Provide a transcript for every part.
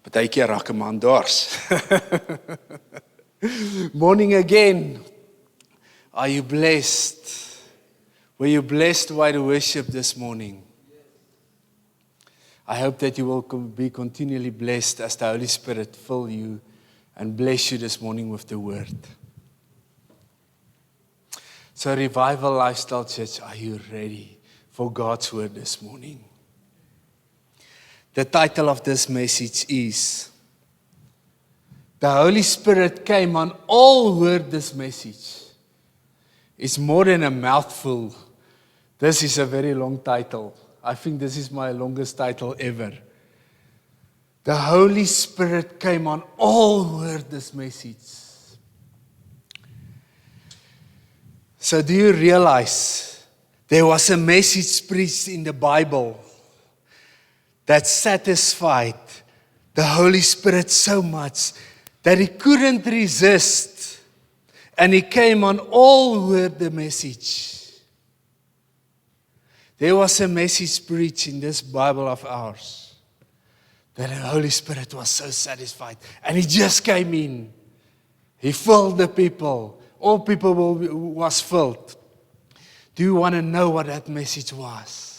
Partykeer raak 'n man dors. Morning again. Are you blessed? Were you blessed by the worship this morning? I hope that you will be continually blessed as the Holy Spirit fill you and bless you this morning with the word. So Revival Lifestyle Church, are you ready for God's word this morning? The title of this message is, The Holy Spirit Came on All Who Heard This Message. It's more than a mouthful. This is a very long title. I think this is my longest title ever. The Holy Spirit came on all who heard this message. So do you realize there was a message preached in the Bible that satisfied the Holy Spirit so much that he couldn't resist, and he came on all who heard the message. There was a message preached in this Bible of ours that the Holy Spirit was so satisfied, and he just came in. He filled the people. All people was filled. Do you want to know what that message was?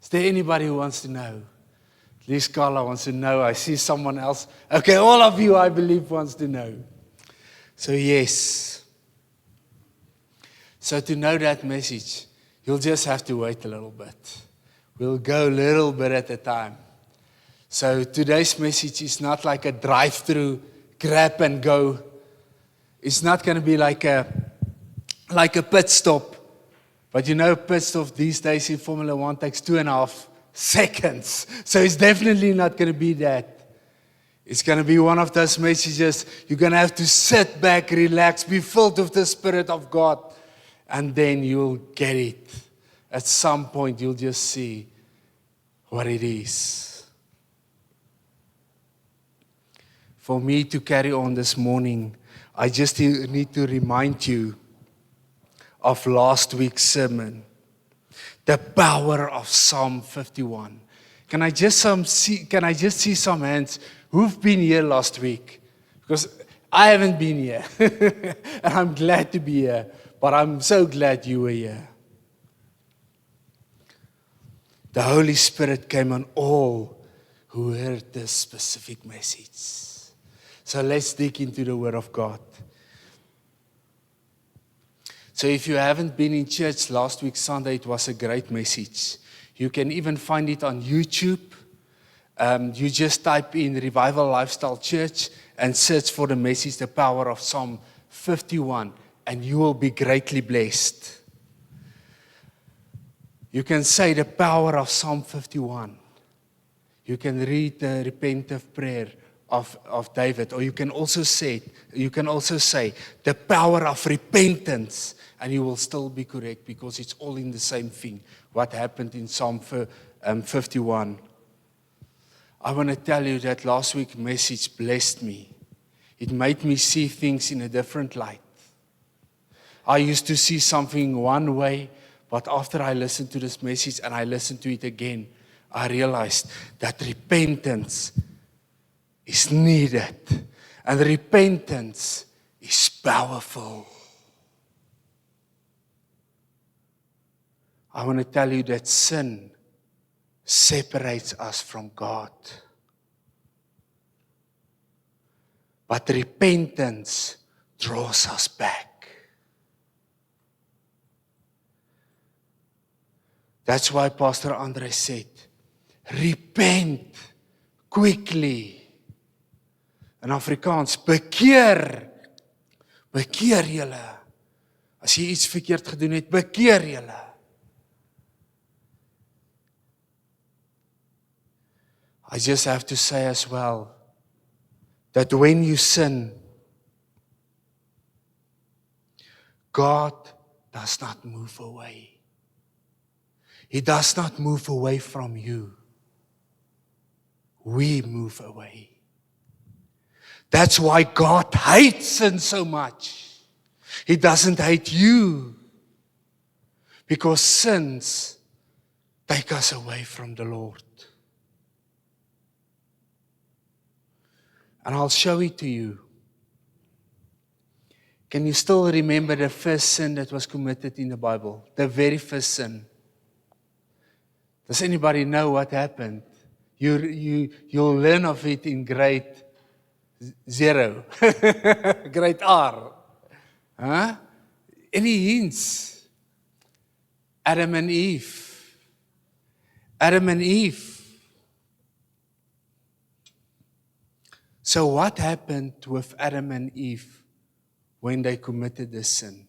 Is there anybody who wants to know? At least Carla wants to know. I see someone else. Okay, all of you, I believe, wants to know. So yes. So to know that message, you'll just have to wait a little bit. We'll go a little bit at a time. So today's message is not like a drive-through, grab and go. It's not going to be like a pit stop. But you know, pit stop these days in Formula 1 takes 2.5 seconds. So it's definitely not going to be that. It's going to be one of those messages. You're going to have to sit back, relax, be filled with the Spirit of God. And then you'll get it. At some point, you'll just see what it is. For me to carry on this morning, I just need to remind you of last week's sermon, the power of Psalm 51. Can I just see some hands who've been here last week? Because I haven't been here, and I'm glad to be here. But I'm so glad you were here. The Holy Spirit came on all who heard this specific message. So let's dig into the Word of God. So if you haven't been in church last week Sunday, it was a great message. You can even find it on YouTube. You just type in Revival Lifestyle Church and search for the message, the power of Psalm 51. And you will be greatly blessed. You can say the power of Psalm 51. You can read the repentant prayer of David. Or you can also say the power of repentance. And you will still be correct because it's all in the same thing. What happened in Psalm 51. I want to tell you that last week's message blessed me. It made me see things in a different light. I used to see something one way, but after I listened to this message and I listened to it again, I realized that repentance is needed. And repentance is powerful. I want to tell you that sin separates us from God. But repentance draws us back. That's why Pastor Andre said, repent quickly. In Afrikaans, bekeer. Bekeer julle. As jy iets verkeerd gedoen het, bekeer julle. I just have to say as well, that when you sin, God does not move away. He does not move away from you. We move away. That's why God hates sin so much. He doesn't hate you. Because sins take us away from the Lord. And I'll show it to you. Can you still remember the first sin that was committed in the Bible? The very first sin. Does anybody know what happened? You'll learn of it in grade 0. Grade R. Huh? Any hints? Adam and Eve. Adam and Eve. So what happened with Adam and Eve when they committed the sin?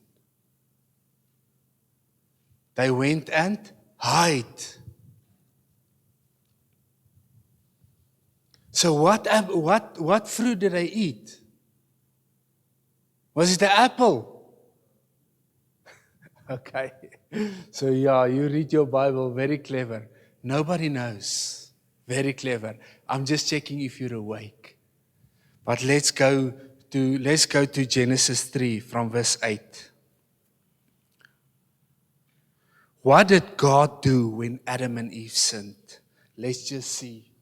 They went and hid. So what fruit did they eat? Was it the apple? Okay. So yeah, you read your Bible, very clever. Nobody knows. Very clever. I'm just checking if you're awake. But let's go to Genesis 3 from verse 8. What did God do when Adam and Eve sinned? Let's just see.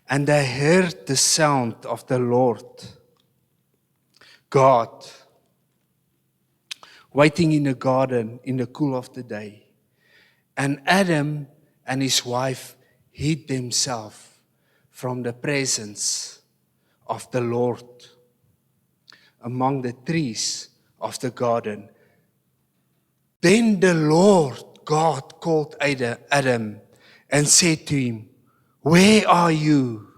And they heard the sound of the Lord God waiting in the garden in the cool of the day. And Adam and his wife hid themselves from the presence of the Lord among the trees of the garden. Then the Lord God called Adam and said to him, "Where are you?"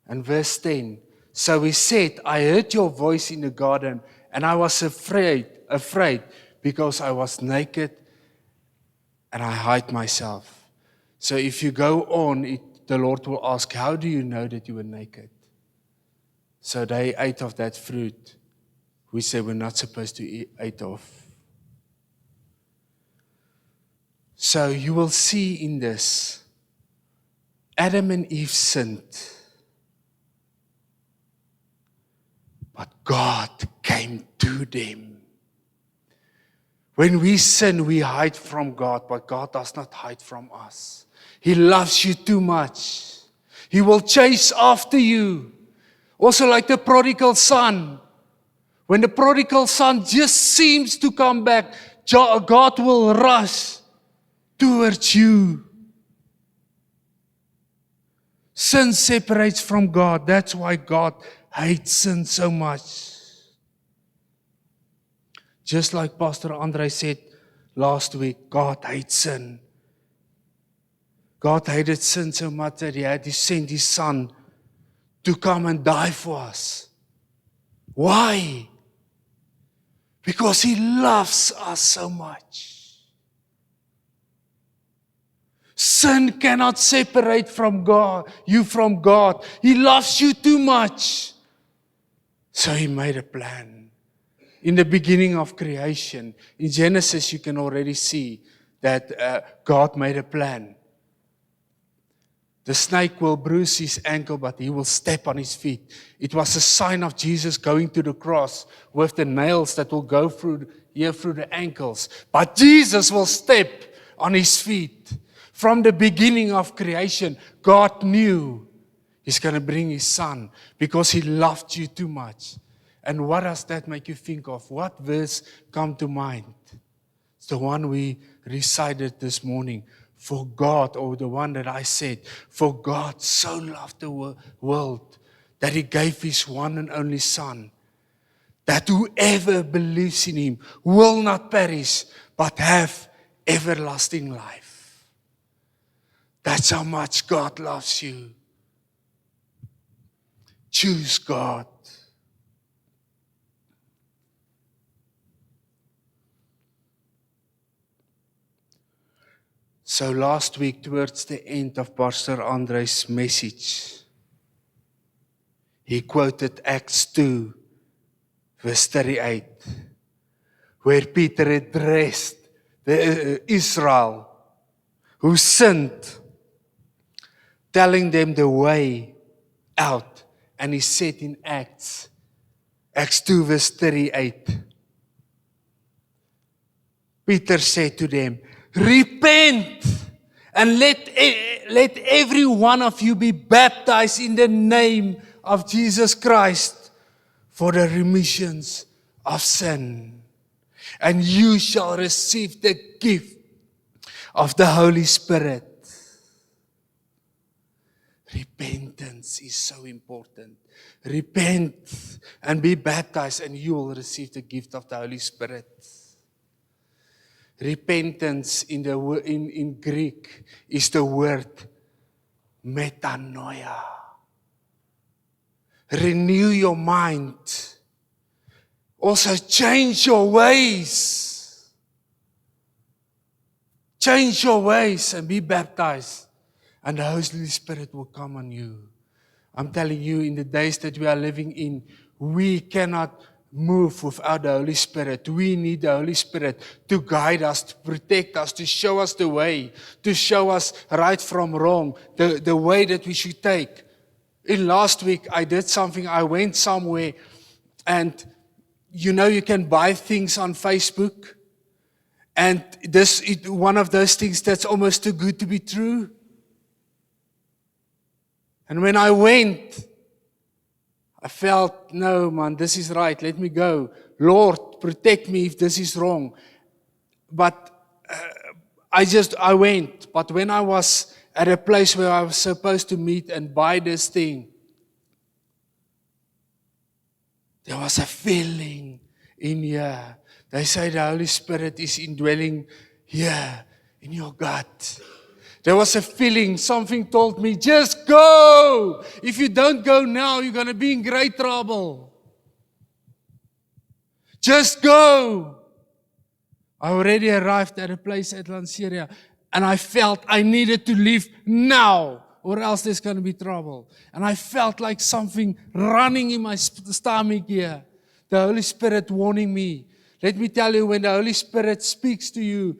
And verse 10, so he said, "I heard your voice in the garden, and I was afraid because I was naked and I hid myself." So if you go on, the Lord will ask, "How do you know that you were naked?" So they ate of that fruit which they were not supposed to eat of. So you will see in this, Adam and Eve sinned. But God came to them. When we sin, we hide from God, but God does not hide from us. He loves you too much. He will chase after you. Also like the prodigal son. When the prodigal son just seems to come back, God will rush towards you. Sin separates from God. That's why God hates sin so much. Just like Pastor Andre said last week, God hates sin. God hated sin so much that He had to send His Son to come and die for us. Why? Because He loves us so much. Sin cannot separate you from God. He loves you too much. So He made a plan. In the beginning of creation, in Genesis, you can already see that God made a plan. The snake will bruise his ankle, but he will step on his feet. It was a sign of Jesus going to the cross with the nails that will go through the ankles. But Jesus will step on his feet. From the beginning of creation, God knew He's going to bring His Son because He loved you too much. And what does that make you think of? What verse come to mind? It's the one we recited this morning. For God, or the one that I said, for God so loved the world that He gave His one and only Son, that whoever believes in Him will not perish, but have everlasting life. That's how much God loves you. Choose God. So last week, towards the end of Pastor Andre's message, he quoted Acts 2, verse 38, where Peter addressed Israel who sinned, telling them the way out. And he said in Acts 2, verse 38, Peter said to them, "Repent And let every one of you be baptized in the name of Jesus Christ for the remissions of sin. And you shall receive the gift of the Holy Spirit. Repentance is so important. Repent and be baptized and you will receive the gift of the Holy Spirit. Repentance in Greek is the word metanoia. Renew your mind. Also change your ways. Change your ways and be baptized. And the Holy Spirit will come on you. I'm telling you, in the days that we are living in, we cannot move without the Holy Spirit. We need the Holy Spirit to guide us, to protect us, to show us the way, to show us right from wrong, the way that we should take. In last week, I did something. I went somewhere, and you know you can buy things on Facebook. And this is one of those things that's almost too good to be true. And when I went, I felt, no, man, this is right. Let me go. Lord, protect me if this is wrong. But I went. But when I was at a place where I was supposed to meet and buy this thing, there was a feeling in here. They say the Holy Spirit is indwelling here in your gut. There was a feeling, something told me, just go. If you don't go now, you're going to be in great trouble. Just go. I already arrived at a place at Lanseria, and I felt I needed to leave now, or else there's going to be trouble. And I felt like something running in my stomach here. The Holy Spirit warning me. Let me tell you, when the Holy Spirit speaks to you,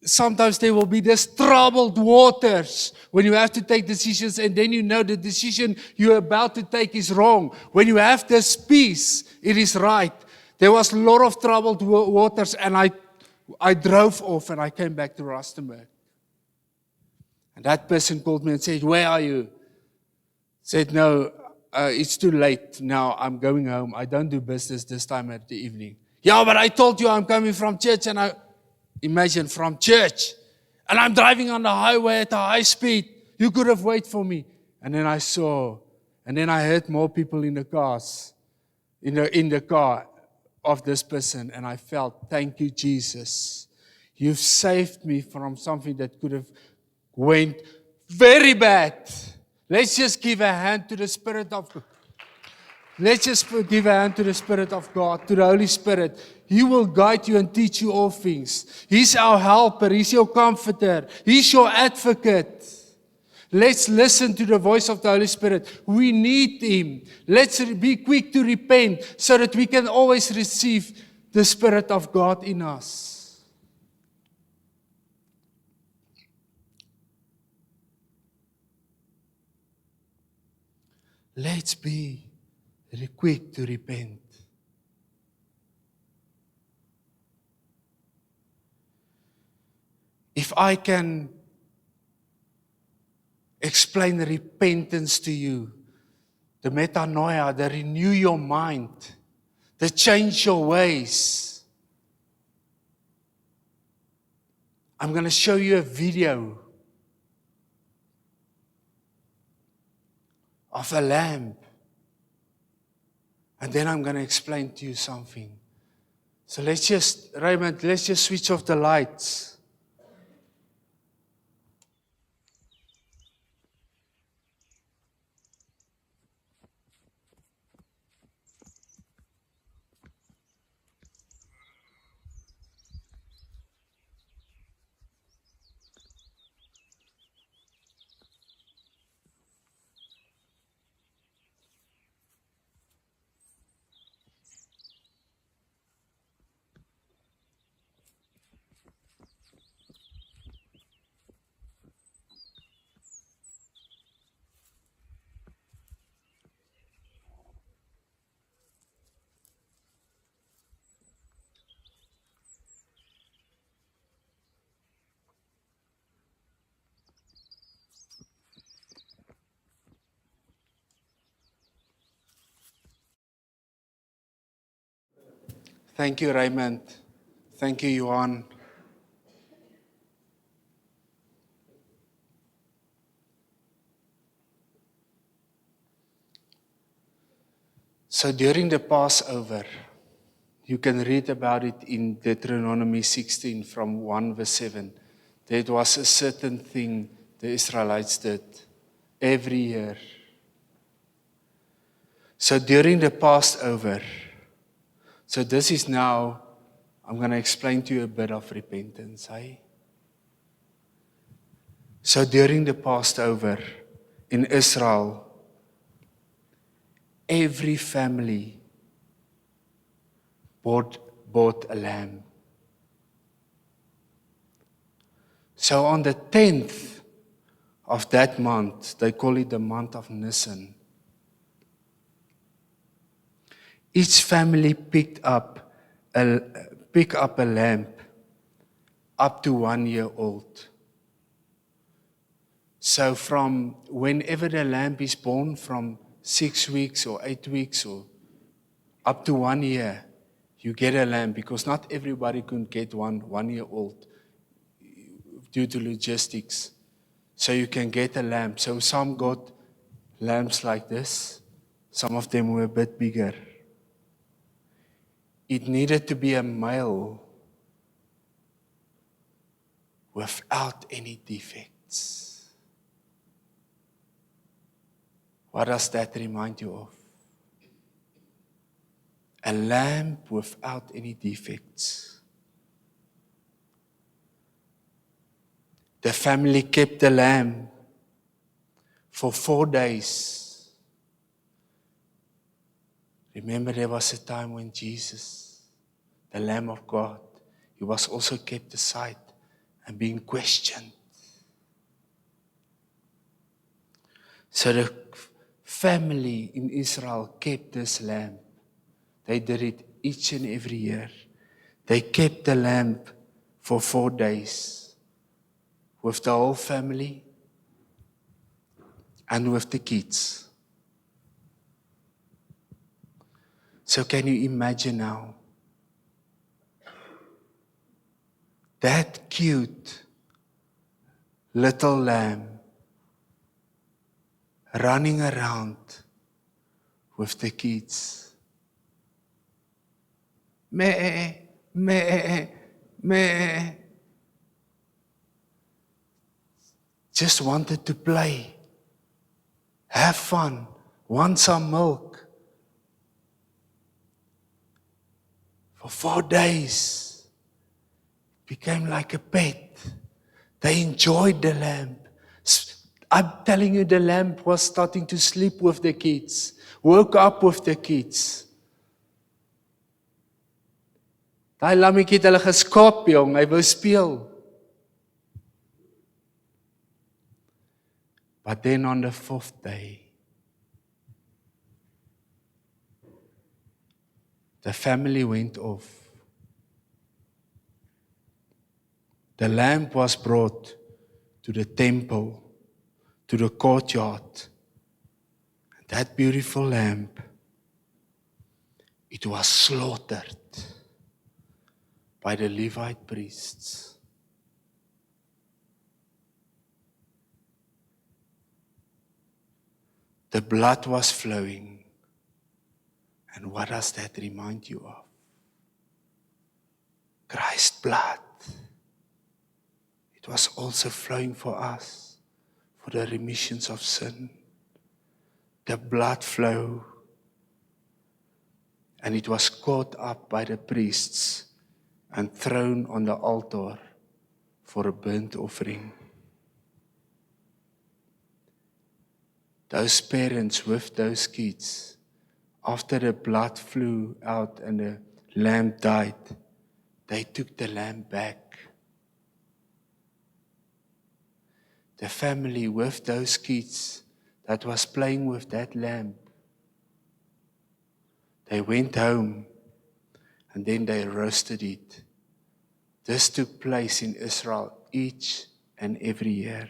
sometimes there will be these troubled waters when you have to take decisions, and then you know the decision you're about to take is wrong. When you have this peace, it is right. There was a lot of troubled waters, and I drove off and I came back to Rustenburg. And that person called me and said, "Where are you?" Said, "No, it's too late now. I'm going home. I don't do business this time at the evening." "Yeah, but I told you I'm coming from church," and imagine from church, and I'm driving on the highway at a high speed. You could have waited for me. And then I saw, and then I heard more people in the cars, in the car of this person, and I felt, thank you, Jesus. You've saved me from something that could have went very bad. Let's just give a hand to the Spirit of God. Let's just give a hand to the Spirit of God, to the Holy Spirit. He will guide you and teach you all things. He's our helper. He's your comforter. He's your advocate. Let's listen to the voice of the Holy Spirit. We need Him. Let's be quick to repent so that we can always receive the Spirit of God in us. Let's be quick to repent. If I can explain repentance to you, the metanoia, the renew your mind, the change your ways. I'm going to show you a video of a lamb. And then I'm going to explain to you something. So Raymond, let's just switch off the lights. Thank you, Raymond. Thank you, Johan. So during the Passover, you can read about it in Deuteronomy 16 from 1 verse 7. There was a certain thing the Israelites did every year. So during the Passover, so this is now, I'm going to explain to you a bit of repentance. So during the Passover in Israel, every family bought a lamb. So on the 10th of that month, they call it the month of Nisan, each family picked up a lamb up to 1 year old. So from whenever the lamb is born, from 6 weeks or 8 weeks or up to 1 year, you get a lamb, because not everybody can get 1 year old due to logistics. So you can get a lamb. So some got lambs like this. Some of them were a bit bigger. It needed to be a male without any defects. What does that remind you of? A lamb without any defects. The family kept the lamb for 4 days. Remember, there was a time when Jesus, the Lamb of God, he was also kept aside and being questioned. So the family in Israel kept this lamb. They did it each and every year. They kept the lamb for 4 days with the whole family and with the kids. So can you imagine now? That cute little lamb running around with the kids. Meh, meh, meh. Just wanted to play, have fun, want some milk. For 4 days, became like a pet. They enjoyed the lamb. I'm telling you, the lamb was starting to sleep with the kids, woke up with the kids. Daai lammetjie het hulle geskaap, jong, hy wou speel. But then on the 4th day, the family went off. The lamb was brought to the temple, to the courtyard. And that beautiful lamb, it was slaughtered by the Levite priests. The blood was flowing. And what does that remind you of? Christ's blood. It was also flowing for us, for the remissions of sin. The blood flow. And it was caught up by the priests and thrown on the altar for a burnt offering. Those parents with those kids, after the blood flew out and the lamb died, they took the lamb back. The family with those kids that was playing with that lamb, they went home and then they roasted it. This took place in Israel each and every year.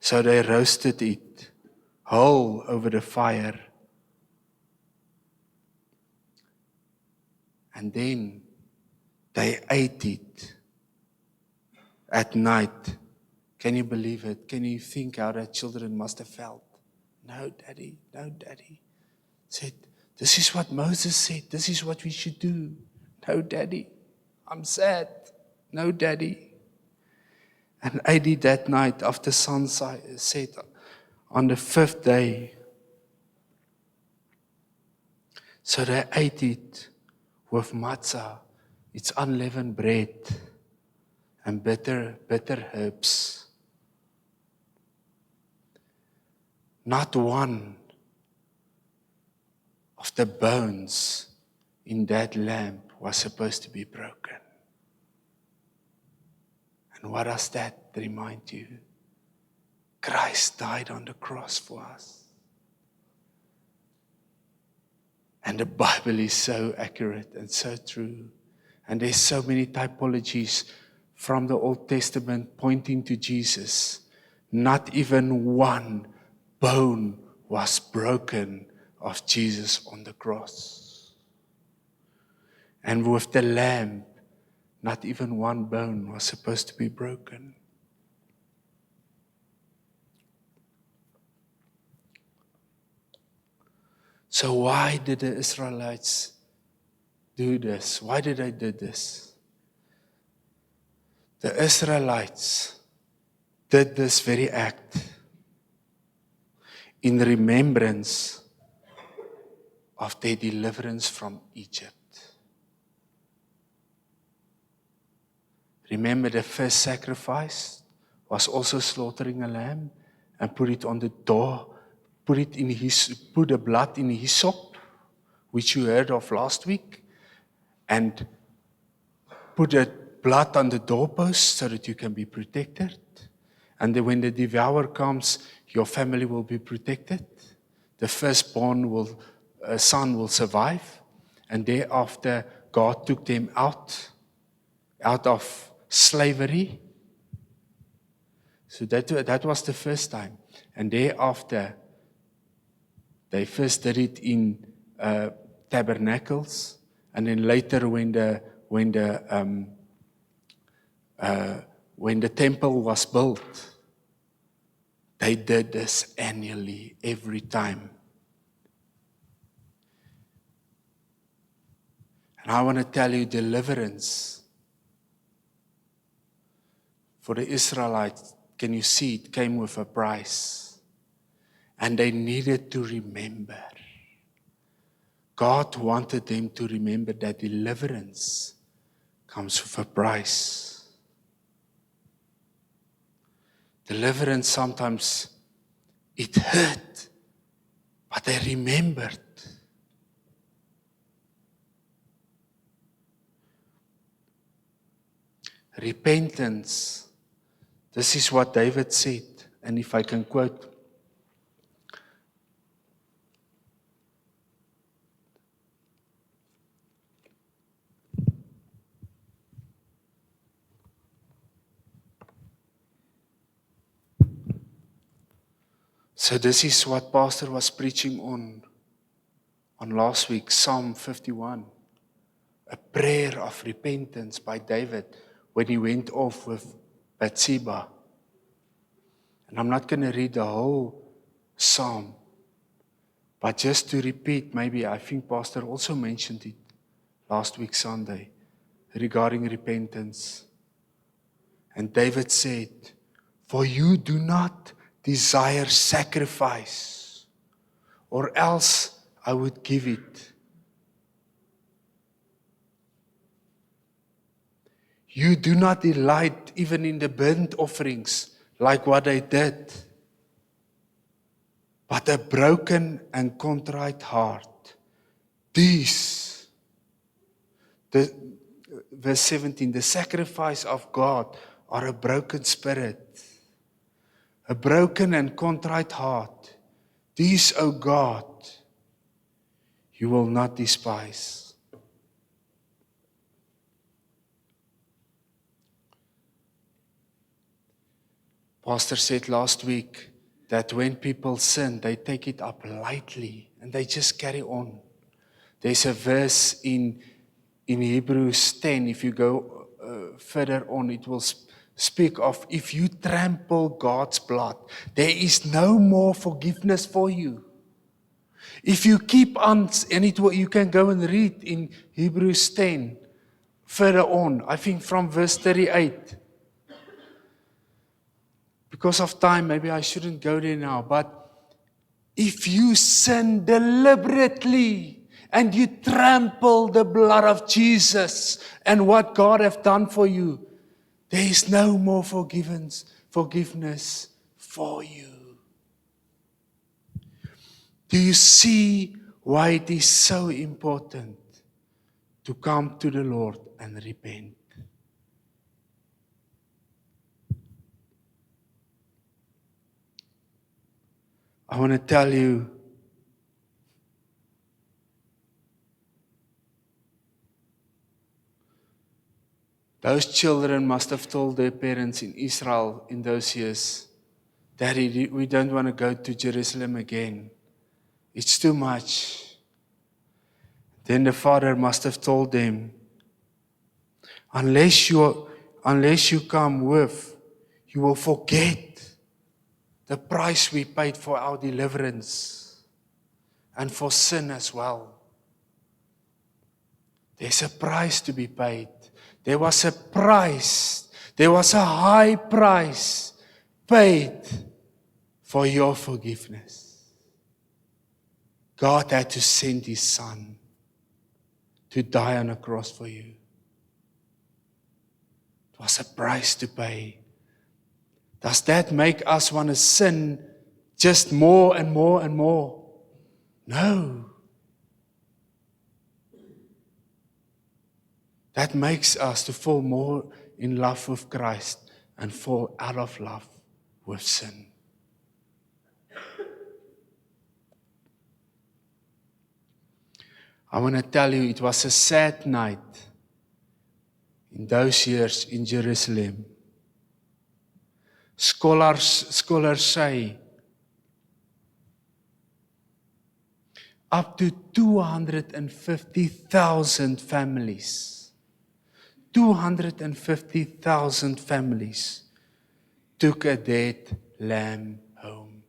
So they roasted it whole over the fire. And then they ate it at night. Can you believe it? Can you think how the children must have felt? No, Daddy, no, Daddy. Said, this is what Moses said. This is what we should do. No, Daddy, I'm sad. No, Daddy. And ate it that night after sunset on the 5th day. So they ate it with matzah. It's unleavened bread and bitter herbs. Not one of the bones in that lamb was supposed to be broken. And what does that remind you? Christ died on the cross for us. And the Bible is so accurate and so true. And there's so many typologies from the Old Testament pointing to Jesus. Not even one bone was broken of Jesus on the cross. And with the lamb, not even one bone was supposed to be broken. So why did the Israelites do this? Why did they do this? The Israelites did this very act in remembrance of their deliverance from Egypt. Remember, the first sacrifice was also slaughtering a lamb and put it on the door, put the blood in hyssop, which you heard of last week, and put the blood on the doorpost so that you can be protected. And then when the devourer comes, your family will be protected. The firstborn son will survive. And thereafter, God took them out of slavery. So that was the first time. And thereafter, they first did it in tabernacles. And then later when the temple was built, they did this annually, every time. And I want to tell you, deliverance for the Israelites, can you see it came with a price? And they needed to remember. God wanted them to remember that deliverance comes with a price. Deliverance sometimes, it hurt, but they remembered. Repentance. This is what David said, and if I can quote. So this is what Pastor was preaching on last week, Psalm 51. A prayer of repentance by David when he went off with Bathsheba. And I'm not going to read the whole psalm, but just to repeat, maybe I think Pastor also mentioned it last week Sunday regarding repentance. And David said, "For you do not desire sacrifice, or else I would give it. You do not delight even in the burnt offerings like what they did, but a broken and contrite heart. Verse 17, the sacrifice of God are a broken spirit, a broken and contrite heart. These, O God, you will not despise." Pastor said last week that when people sin, they take it up lightly and they just carry on. There's a verse in in Hebrews 10, if you go further on, it will speak of if you trample God's blood, there is no more forgiveness for you. If you keep on, and you can go and read in Hebrews 10, further on, I think from verse 38. Because of time, maybe I shouldn't go there now, but if you sin deliberately and you trample the blood of Jesus and what God has done for you, there is no more forgiveness for you. Do you see why it is so important to come to the Lord and repent? I want to tell you, those children must have told their parents in Israel in those years, Daddy, we don't want to go to Jerusalem again. It's too much. Then the father must have told them, unless you come with, you will forget the price we paid for our deliverance and for sin as well. There's a price to be paid. There was a price. There was a high price paid for your forgiveness. God had to send His Son to die on a cross for you. It was a price to pay. Does that make us want to sin just more and more and more? No. That makes us to fall more in love with Christ and fall out of love with sin. I want to tell you, it was a sad night in those years in Jerusalem. Scholars say up to 250,000 families, 250,000 families took a dead lamb home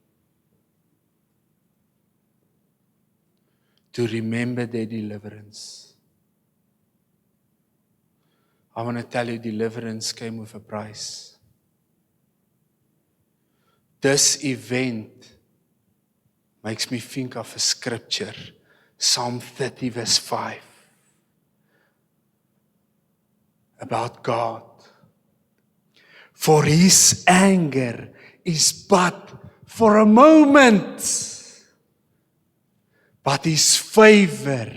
to remember their deliverance. I want to tell you, deliverance came with a price. This event makes me think of a scripture, Psalm 30 verse 5, about God. For His anger is but for a moment, but His favor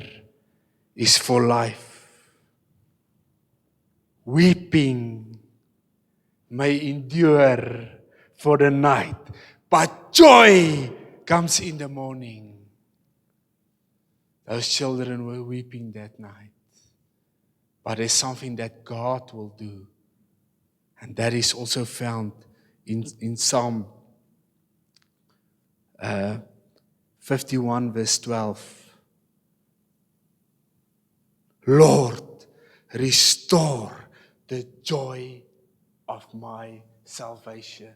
is for life. Weeping may endure for the night, but joy comes in the morning. Those children were weeping that night. But there's something that God will do. And that is also found in Psalm 51 verse 12. Lord, restore the joy of my salvation.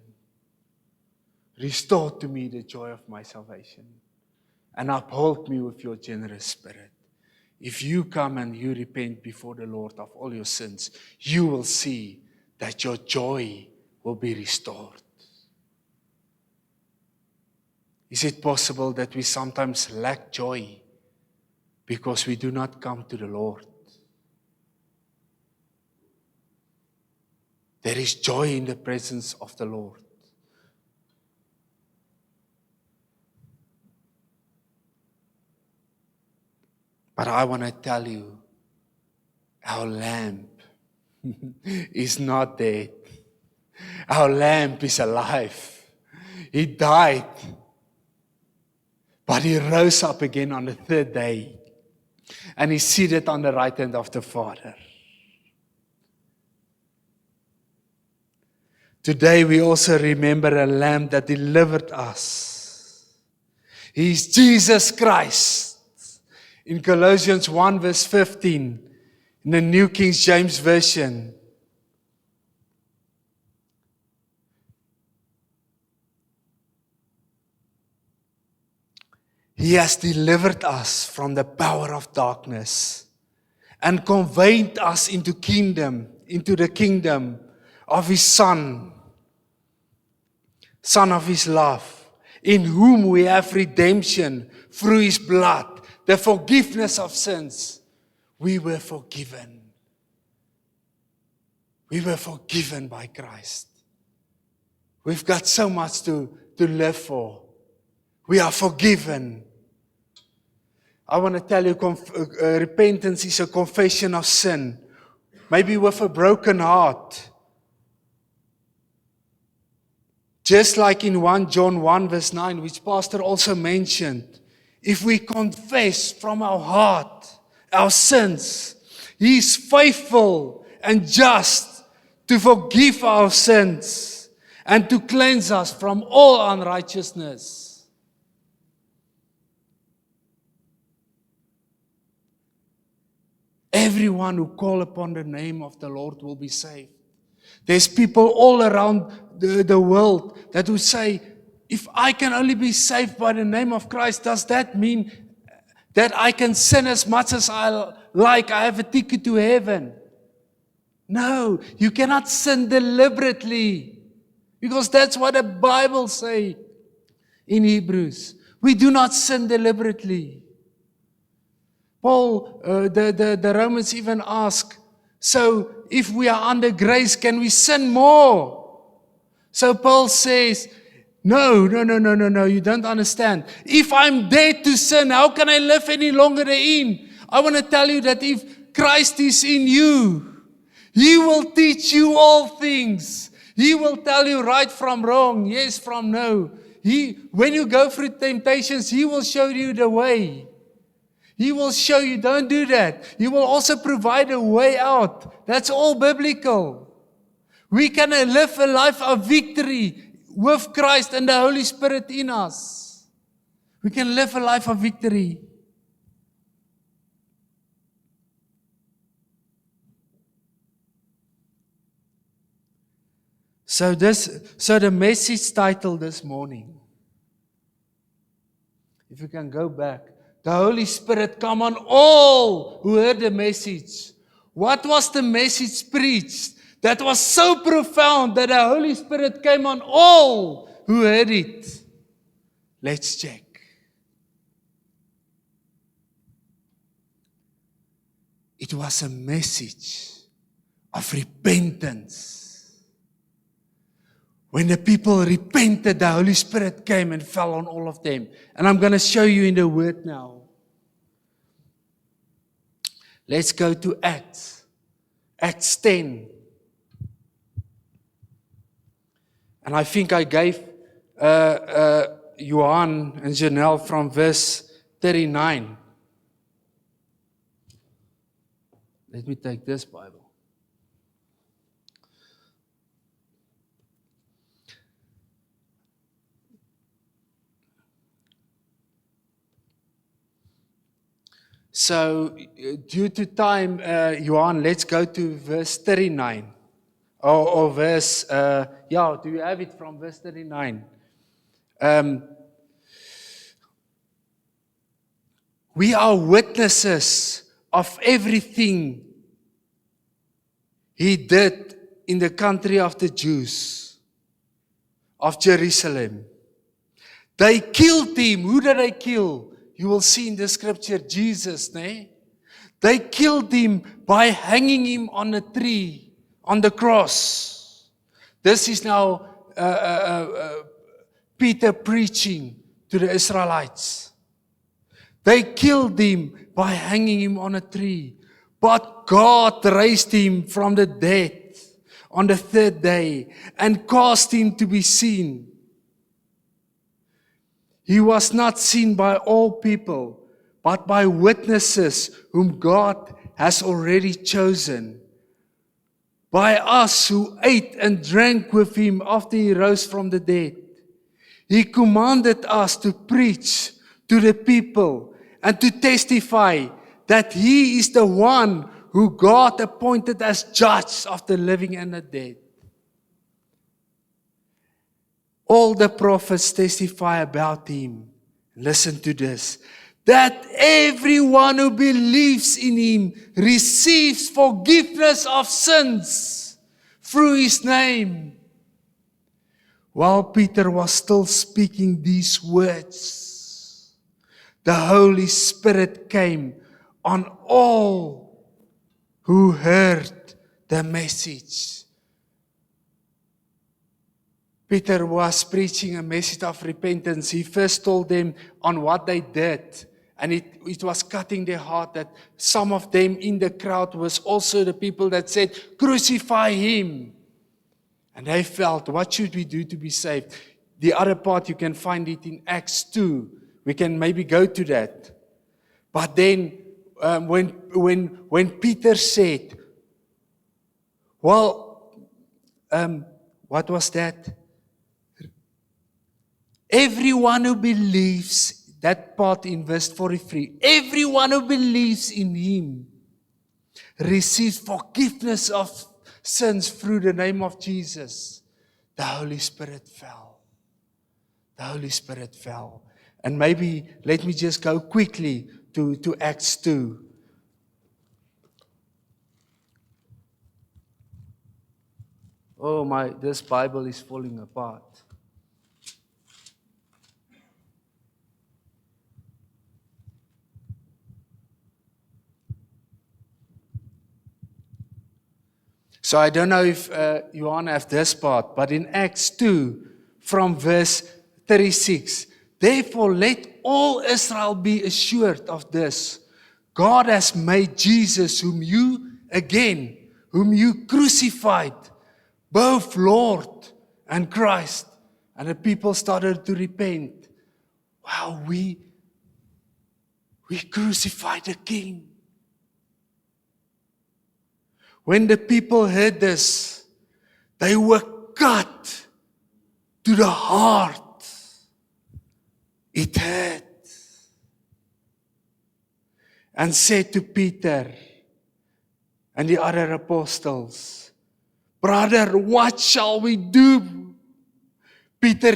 Restore to me the joy of my salvation. And uphold me with your generous spirit. If you come and you repent before the Lord of all your sins, you will see that your joy will be restored. Is it possible that we sometimes lack joy because we do not come to the Lord? There is joy in the presence of the Lord. But I want to tell you, our lamb is not dead. Our lamb is alive. He died, but He rose up again on the third day. And He's seated on the right hand of the Father. Today we also remember a lamb that delivered us. He is Jesus Christ. In Colossians 1 verse 15, In the New King James Version, He has delivered us from the power of darkness and conveyed us into the kingdom of His Son of His love, in whom we have redemption through His blood, the forgiveness of sins. We were forgiven. We were forgiven by Christ. We've got so much to live for. We are forgiven. I want to tell you, repentance is a confession of sin. Maybe with a broken heart. Just like in 1 John 1 verse 9, which Pastor also mentioned. If we confess from our heart our sins, He is faithful and just to forgive our sins and to cleanse us from all unrighteousness. Everyone who call upon the name of the Lord will be saved. There's people all around the world that would say, if I can only be saved by the name of Christ, does that mean that I can sin as much as I like? I have a ticket to heaven. No, you cannot sin deliberately, because that's what the Bible says in Hebrews. We do not sin deliberately. Paul, the Romans even ask, so if we are under grace, can we sin more? So Paul says, no, you don't understand. If I'm dead to sin, how can I live any longer therein? I want to tell you that if Christ is in you, He will teach you all things. He will tell you right from wrong, yes from no. When you go through temptations, He will show you the way. He will show you, don't do that. He will also provide a way out. That's all biblical. We can live a life of victory with Christ and the Holy Spirit in us. We can live a life of victory. So the message title this morning, if you can go back, the Holy Spirit come on all who heard the message. What was the message preached that was so profound that the Holy Spirit came on all who heard it? Let's check. It was a message of repentance. When the people repented, the Holy Spirit came and fell on all of them. And I'm going to show you in the Word now. Let's go to Acts. Acts 10. And I think I gave Johan and Janelle from verse 39. Let me take this Bible. So, due to time, Johan, let's go to verse 39. Or verse, do you have it from verse 39? We are witnesses of everything He did in the country of the Jews, of Jerusalem. They killed Him. Who did they kill? You will see in the scripture, Jesus, né? They killed Him by hanging Him on a tree, on the cross. This is now Peter preaching to the Israelites. They killed Him by hanging Him on a tree. But God raised Him from the dead on the third day and caused Him to be seen. He was not seen by all people, but by witnesses whom God has already chosen. By us who ate and drank with Him after He rose from the dead. He commanded us to preach to the people and to testify that He is the one who God appointed as judge of the living and the dead. All the prophets testify about him. Listen to this. That everyone who believes in him receives forgiveness of sins through his name. While Peter was still speaking these words, the Holy Spirit came on all who heard the message. Peter was preaching a message of repentance. He first told them on what they did. And it was cutting their heart that some of them in the crowd was also the people that said, crucify him. And they felt, what should we do to be saved? The other part, you can find it in Acts 2. We can maybe go to that. But then when Peter said, well, what was that? Everyone who believes, that part in verse 43, everyone who believes in him receives forgiveness of sins through the name of Jesus. The Holy Spirit fell. The Holy Spirit fell. And maybe let me just go quickly to Acts 2. Oh this Bible is falling apart. So I don't know if you want to have this part, but in Acts 2, from verse 36, therefore let all Israel be assured of this. God has made Jesus, whom you crucified, both Lord and Christ. And the people started to repent. Wow, we crucified the King. When the people heard this, they were cut to the heart. It hurt. And said to Peter and the other apostles, brother, what shall we do? Peter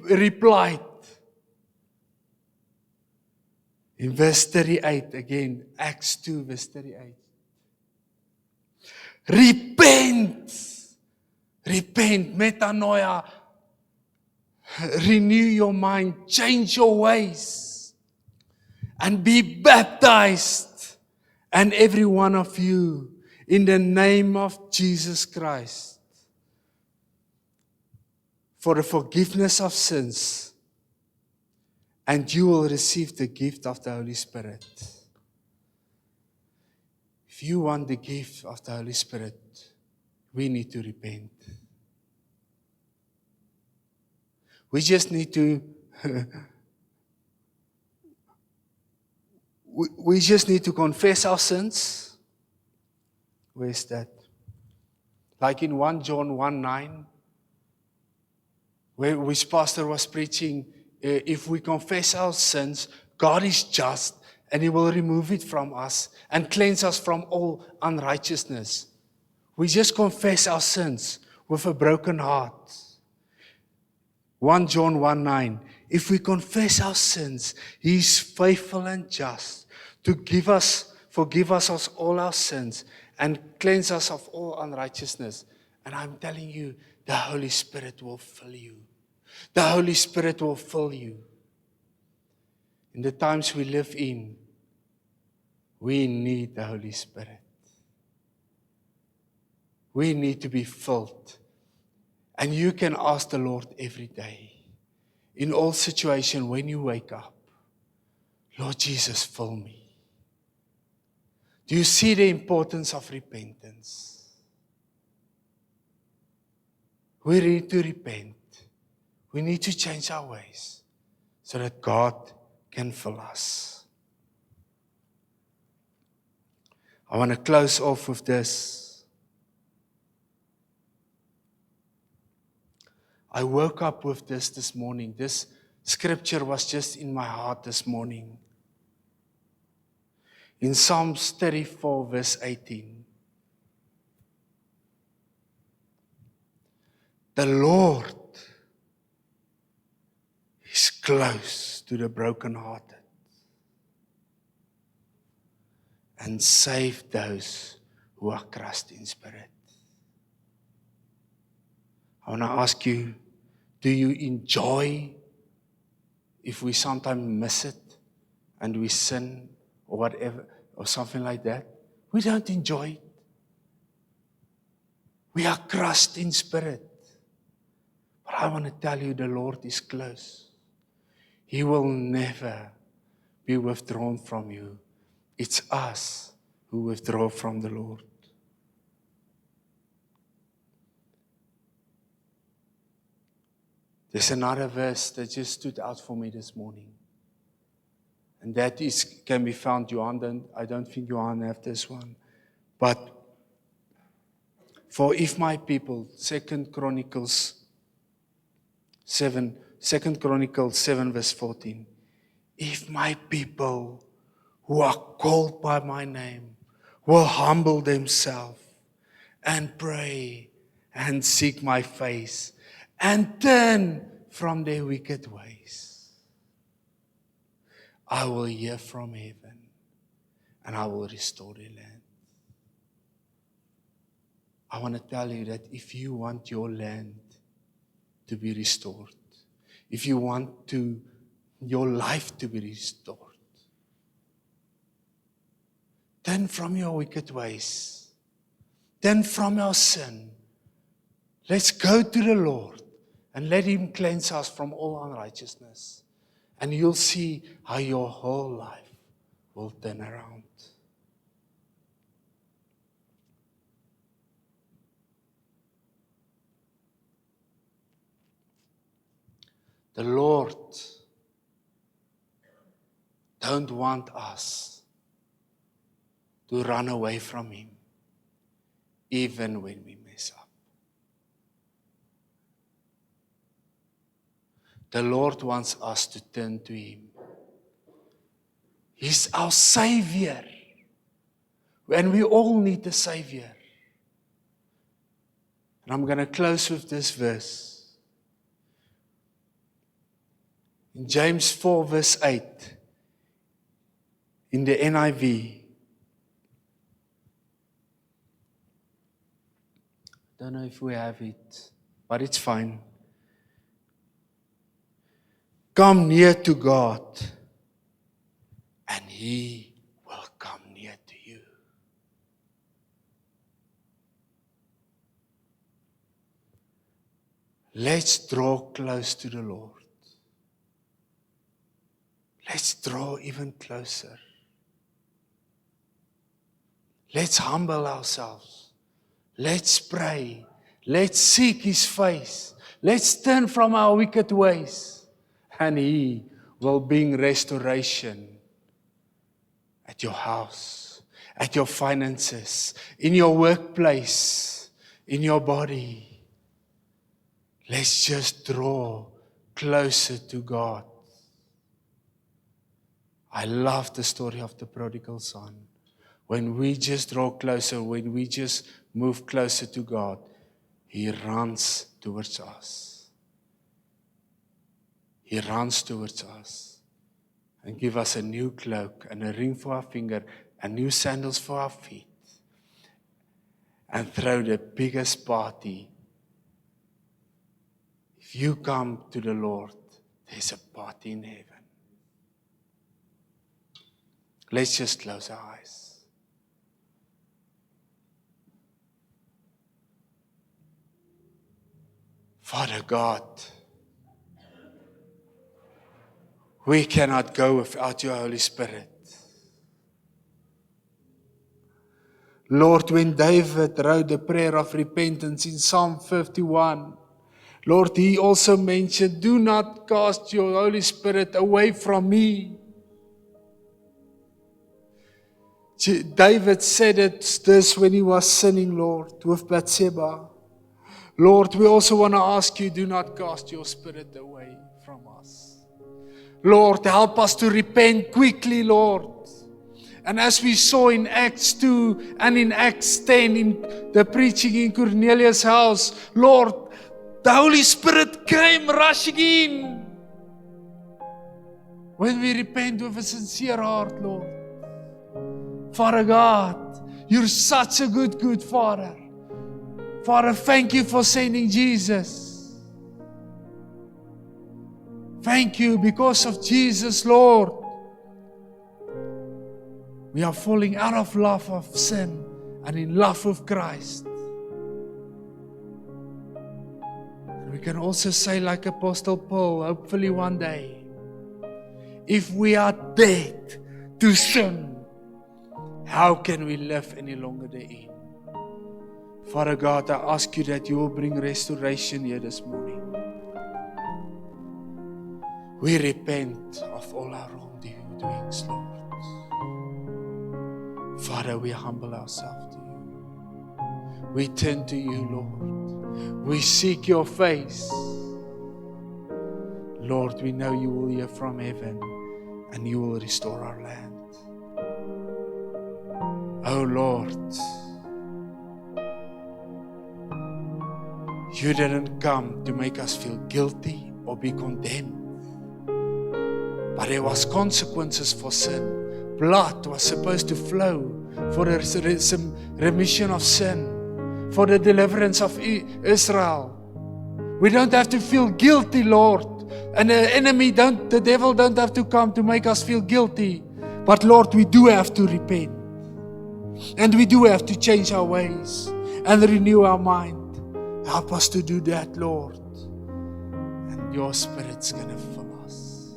replied. In verse 38 again, Acts 2 verse 38. Repent, metanoia, renew your mind, change your ways, and be baptized, and every one of you, in the name of Jesus Christ, for the forgiveness of sins, and you will receive the gift of the Holy Spirit. If you want the gift of the Holy Spirit, we need to repent. We just need to we just need to confess our sins. Where's that? Like in 1 John 1:9, which pastor was preaching, if we confess our sins, God is just and He will remove it from us and cleanse us from all unrighteousness. We just confess our sins with a broken heart. 1 John 1:9. If we confess our sins, He is faithful and just to forgive us of all our sins and cleanse us of all unrighteousness. And I'm telling you, the Holy Spirit will fill you. The Holy Spirit will fill you. In the times we live in, we need the Holy Spirit. We need to be filled. And you can ask the Lord every day, in all situations when you wake up, Lord Jesus, fill me. Do you see the importance of repentance? We need to repent. We need to change our ways so that God can fill us. I want to close off with this. I woke up with this morning. This scripture was just in my heart this morning. In Psalms 34, verse 18, the Lord is close to the brokenhearted and save those who are crushed in spirit. I want to ask you, do you enjoy if we sometimes miss it and we sin or whatever, or something like that? We don't enjoy it. We are crushed in spirit. But I want to tell you, the Lord is close. He will never be withdrawn from you. It's us who withdraw from the Lord. There's another verse that just stood out for me this morning. And that can be found, Johan. I don't think Johan have this one. But for if my people, 2 Chronicles 7 verse 14, if my people who are called by my name will humble themselves and pray and seek my face and turn from their wicked ways, I will hear from heaven and I will restore their land. I want to tell you that if you want your land to be restored, if you want your life to be restored, turn from your wicked ways. Turn from your sin. Let's go to the Lord and let Him cleanse us from all unrighteousness. And you'll see how your whole life will turn around. The Lord don't want us to run away from Him, even when we mess up. The Lord wants us to turn to Him. He's our Savior. And we all need a Savior. And I'm going to close with this verse. In James 4 verse 8, in the NIV, I don't know if we have it, but it's fine. Come near to God, and He will come near to you. Let's draw close to the Lord. Let's draw even closer. Let's humble ourselves. Let's pray. Let's seek His face. Let's turn from our wicked ways. And He will bring restoration at your house, at your finances, in your workplace, in your body. Let's just draw closer to God. I love the story of the prodigal son. When we just draw closer, when we just move closer to God, He runs towards us. He runs towards us and gives us a new cloak and a ring for our finger and new sandals for our feet. And throw the biggest party. If you come to the Lord, there's a party in heaven. Let's just close our eyes. Father God, we cannot go without your Holy Spirit. Lord, when David wrote the prayer of repentance in Psalm 51, Lord, he also mentioned, do not cast your Holy Spirit away from me. David said this when he was sinning, Lord, with Bathsheba. Lord, we also want to ask you, do not cast your Spirit away from us. Lord, help us to repent quickly, Lord. And as we saw in Acts 2 and in Acts 10, in the preaching in Cornelius' house, Lord, the Holy Spirit came rushing in. When we repent with a sincere heart, Lord. Father God, you're such a good Father. Father, thank you for sending Jesus. Thank you because of Jesus, Lord. We are falling out of love of sin and in love with Christ. And we can also say like Apostle Paul, hopefully one day, if we are dead to sin, how can we live any longer therein? Father God, I ask you that you will bring restoration here this morning. We repent of all our wrongdoings, Lord. Father, we humble ourselves to you. We turn to you, Lord. We seek your face. Lord, we know you will hear from heaven and you will restore our land. Oh Lord, you didn't come to make us feel guilty or be condemned. But there was consequences for sin. Blood was supposed to flow for the remission of sin, for the deliverance of Israel. We don't have to feel guilty, Lord. And the devil don't have to come to make us feel guilty. But Lord, we do have to repent. And we do have to change our ways and renew our mind. Help us to do that, Lord. And your Spirit's going to fill us.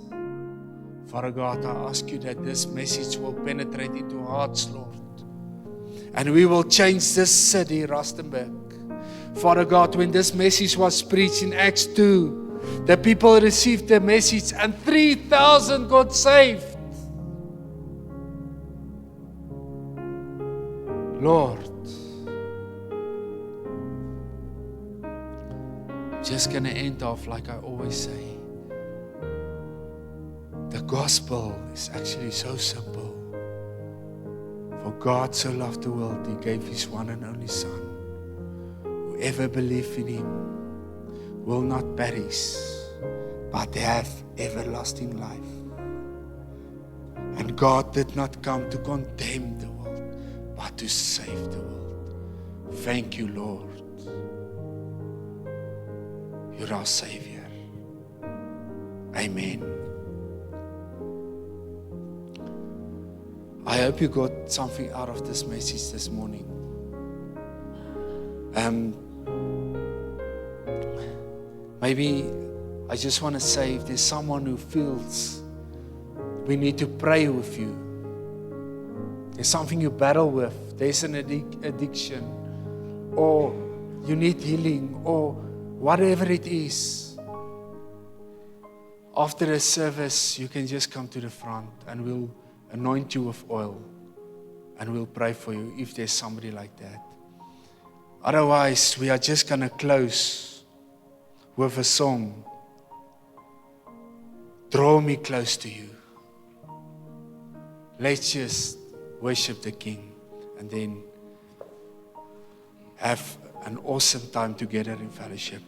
Father God, I ask you that this message will penetrate into hearts, Lord. And we will change this city, Rustenburg. Father God, when this message was preached in Acts 2, the people received the message and 3,000 got saved. Lord, I'm just going to end off like I always say. The gospel is actually so simple. For God so loved the world, He gave His one and only Son. Whoever believes in Him will not perish, but have everlasting life. And God did not come to condemn the world, but to save the world. Thank you, Lord. You're our Savior. Amen. I hope you got something out of this message this morning. Maybe I just want to say, if there's someone who feels we need to pray with you, there's something you battle with, there's an addiction, or you need healing, or whatever it is, after the service, you can just come to the front and we'll anoint you with oil and we'll pray for you if there's somebody like that. Otherwise, we are just going to close with a song. Draw me close to you. Let's just worship the King and then have an awesome time together in fellowship.